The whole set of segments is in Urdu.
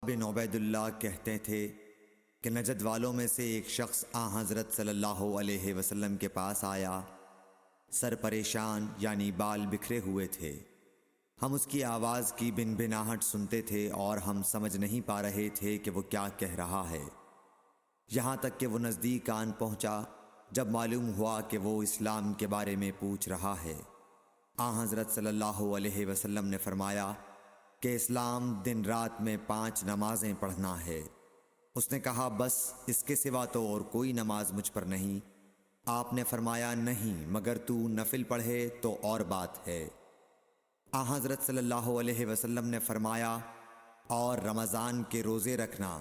بن عبید اللہ کہتے تھے کہ نجد والوں میں سے ایک شخص حضرت صلی اللہ علیہ وسلم کے پاس آیا، سر پریشان یعنی بال بکھرے ہوئے تھے۔ ہم اس کی آواز کی بن بناہٹ سنتے تھے اور ہم سمجھ نہیں پا رہے تھے کہ وہ کیا کہہ رہا ہے، یہاں تک کہ وہ نزدیک آن پہنچا جب معلوم ہوا کہ وہ اسلام کے بارے میں پوچھ رہا ہے۔ حضرت صلی اللہ علیہ وسلم نے فرمایا کہ اسلام دن رات میں 5 نمازیں پڑھنا ہے۔ اس نے کہا بس اس کے سوا تو اور کوئی نماز مجھ پر نہیں۔ آپ نے فرمایا نہیں مگر تو نفل پڑھے تو اور بات ہے۔ حضرت صلی اللہ علیہ وسلم نے فرمایا اور رمضان کے روزے رکھنا۔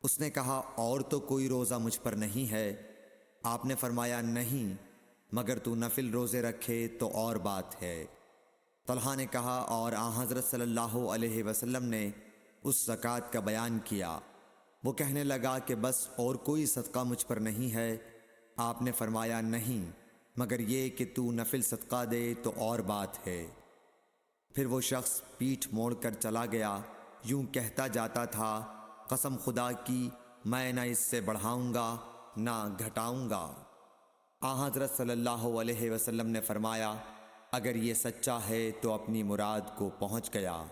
اس نے کہا اور تو کوئی روزہ مجھ پر نہیں ہے۔ آپ نے فرمایا نہیں مگر تو نفل روزے رکھے تو اور بات ہے۔ طلحہ نے کہا اور حضرت صلی اللہ علیہ وسلم نے اس زکوٰۃ کا بیان کیا۔ وہ کہنے لگا کہ بس اور کوئی صدقہ مجھ پر نہیں ہے۔ آپ نے فرمایا نہیں مگر یہ کہ تو نفل صدقہ دے تو اور بات ہے۔ پھر وہ شخص پیٹھ موڑ کر چلا گیا، یوں کہتا جاتا تھا قسم خدا کی میں نہ اس سے بڑھاؤں گا نہ گھٹاؤں گا۔ حضرت صلی اللہ علیہ وسلم نے فرمایا اگر یہ سچا ہے تو اپنی مراد کو پہنچ گیا۔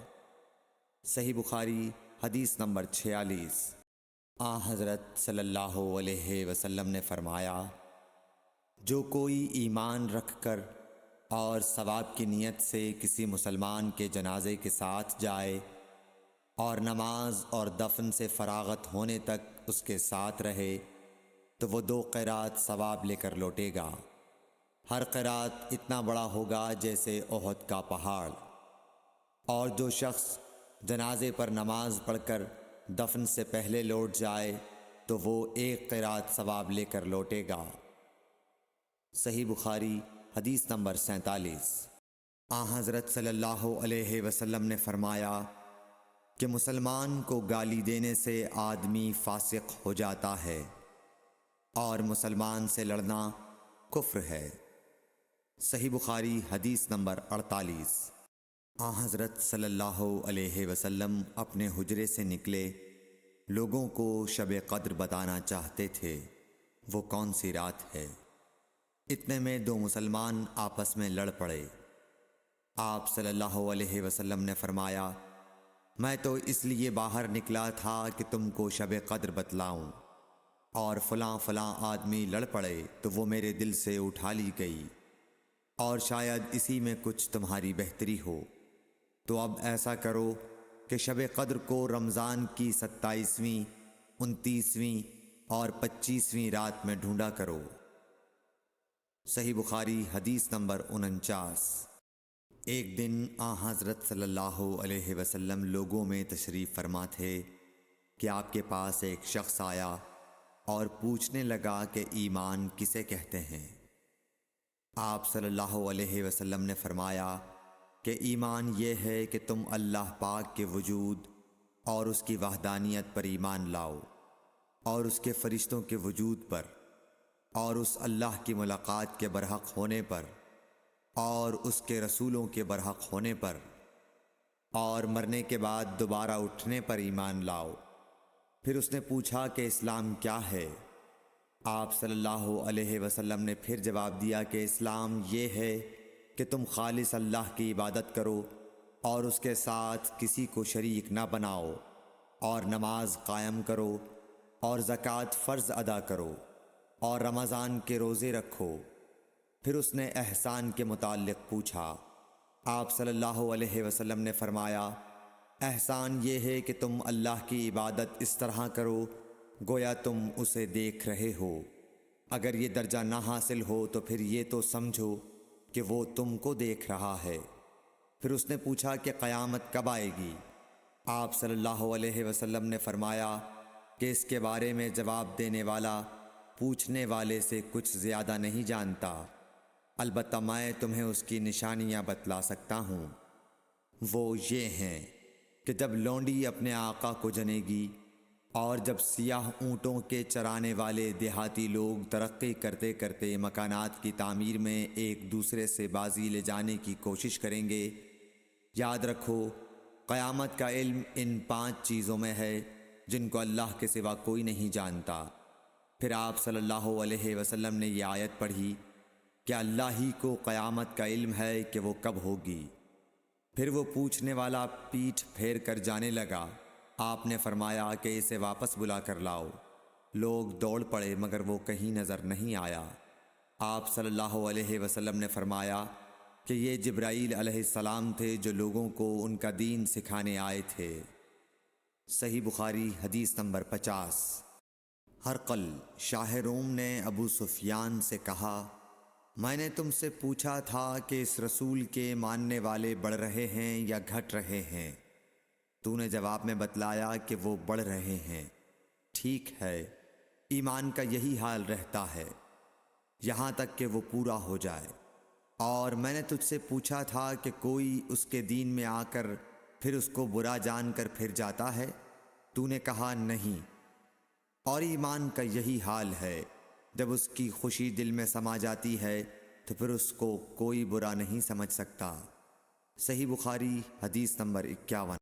صحیح بخاری حدیث نمبر 46۔ حضرت صلی اللہ علیہ وسلم نے فرمایا جو کوئی ایمان رکھ کر اور ثواب کی نیت سے کسی مسلمان کے جنازے کے ساتھ جائے اور نماز اور دفن سے فراغت ہونے تک اس کے ساتھ رہے تو وہ 2 قیرات ثواب لے کر لوٹے گا۔ ہر قیرات اتنا بڑا ہوگا جیسے احد کا پہاڑ۔ اور جو شخص جنازے پر نماز پڑھ کر دفن سے پہلے لوٹ جائے تو وہ 1 قیرات ثواب لے کر لوٹے گا۔ صحیح بخاری حدیث نمبر 47۔ حضرت صلی اللہ علیہ وسلم نے فرمایا کہ مسلمان کو گالی دینے سے آدمی فاسق ہو جاتا ہے اور مسلمان سے لڑنا کفر ہے۔ صحیح بخاری حدیث نمبر 48۔ حضرت صلی اللہ علیہ وسلم اپنے حجرے سے نکلے، لوگوں کو شب قدر بتانا چاہتے تھے وہ کون سی رات ہے۔ اتنے میں 2 مسلمان آپس میں لڑ پڑے۔ آپ صلی اللہ علیہ وسلم نے فرمایا میں تو اس لیے باہر نکلا تھا کہ تم کو شب قدر بتلاؤں، اور فلاں فلاں آدمی لڑ پڑے تو وہ میرے دل سے اٹھا لی گئی، اور شاید اسی میں کچھ تمہاری بہتری ہو۔ تو اب ایسا کرو کہ شب قدر کو رمضان کی 27ویں، 29ویں اور 25ویں رات میں ڈھونڈا کرو۔ صحیح بخاری حدیث نمبر 49۔ ایک دن حضرت صلی اللہ علیہ وسلم لوگوں میں تشریف فرما تھے کہ آپ کے پاس ایک شخص آیا اور پوچھنے لگا کہ ایمان کسے کہتے ہیں۔ آپ صلی اللہ علیہ وسلم نے فرمایا کہ ایمان یہ ہے کہ تم اللہ پاک کے وجود اور اس کی وحدانیت پر ایمان لاؤ، اور اس کے فرشتوں کے وجود پر، اور اس اللہ کی ملاقات کے برحق ہونے پر، اور اس کے رسولوں کے برحق ہونے پر، اور مرنے کے بعد دوبارہ اٹھنے پر ایمان لاؤ۔ پھر اس نے پوچھا کہ اسلام کیا ہے؟ آپ صلی اللہ علیہ وسلم نے پھر جواب دیا کہ اسلام یہ ہے کہ تم خالص اللہ کی عبادت کرو اور اس کے ساتھ کسی کو شریک نہ بناؤ، اور نماز قائم کرو، اور زکوٰۃ فرض ادا کرو، اور رمضان کے روزے رکھو۔ پھر اس نے احسان کے متعلق پوچھا۔ آپ صلی اللہ علیہ وسلم نے فرمایا احسان یہ ہے کہ تم اللہ کی عبادت اس طرح کرو گویا تم اسے دیکھ رہے ہو۔ اگر یہ درجہ نہ حاصل ہو تو پھر یہ تو سمجھو کہ وہ تم کو دیکھ رہا ہے۔ پھر اس نے پوچھا کہ قیامت کب آئے گی؟ آپ صلی اللہ علیہ وسلم نے فرمایا کہ اس کے بارے میں جواب دینے والا پوچھنے والے سے کچھ زیادہ نہیں جانتا، البتہ میں تمہیں اس کی نشانیاں بتلا سکتا ہوں۔ وہ یہ ہیں کہ جب لونڈی اپنے آقا کو جنے گی، اور جب سیاہ اونٹوں کے چرانے والے دیہاتی لوگ ترقی کرتے کرتے مکانات کی تعمیر میں ایک دوسرے سے بازی لے جانے کی کوشش کریں گے، یاد رکھو قیامت کا علم ان 5 چیزوں میں ہے جن کو اللہ کے سوا کوئی نہیں جانتا۔ پھر آپ صلی اللہ علیہ وسلم نے یہ آیت پڑھی کہ اللہ ہی کو قیامت کا علم ہے کہ وہ کب ہوگی۔ پھر وہ پوچھنے والا پیٹھ پھیر کر جانے لگا۔ آپ نے فرمایا کہ اسے واپس بلا کر لاؤ۔ لوگ دوڑ پڑے مگر وہ کہیں نظر نہیں آیا۔ آپ صلی اللہ علیہ وسلم نے فرمایا کہ یہ جبرائیل علیہ السلام تھے جو لوگوں کو ان کا دین سکھانے آئے تھے۔ صحیح بخاری حدیث نمبر 50۔ ہرقل شاہ روم نے ابو سفیان سے کہا، میں نے تم سے پوچھا تھا کہ اس رسول کے ماننے والے بڑھ رہے ہیں یا گھٹ رہے ہیں؟ تو نے جواب میں بتلایا کہ وہ بڑھ رہے ہیں۔ ٹھیک ہے، ایمان کا یہی حال رہتا ہے یہاں تک کہ وہ پورا ہو جائے۔ اور میں نے تجھ سے پوچھا تھا کہ کوئی اس کے دین میں آ کر پھر اس کو برا جان کر پھر جاتا ہے؟ تو نے کہا نہیں۔ اور ایمان کا یہی حال ہے، جب اس کی خوشی دل میں سما جاتی ہے تو پھر اس کو کوئی برا نہیں سمجھ سکتا۔ صحیح بخاری حدیث نمبر 51۔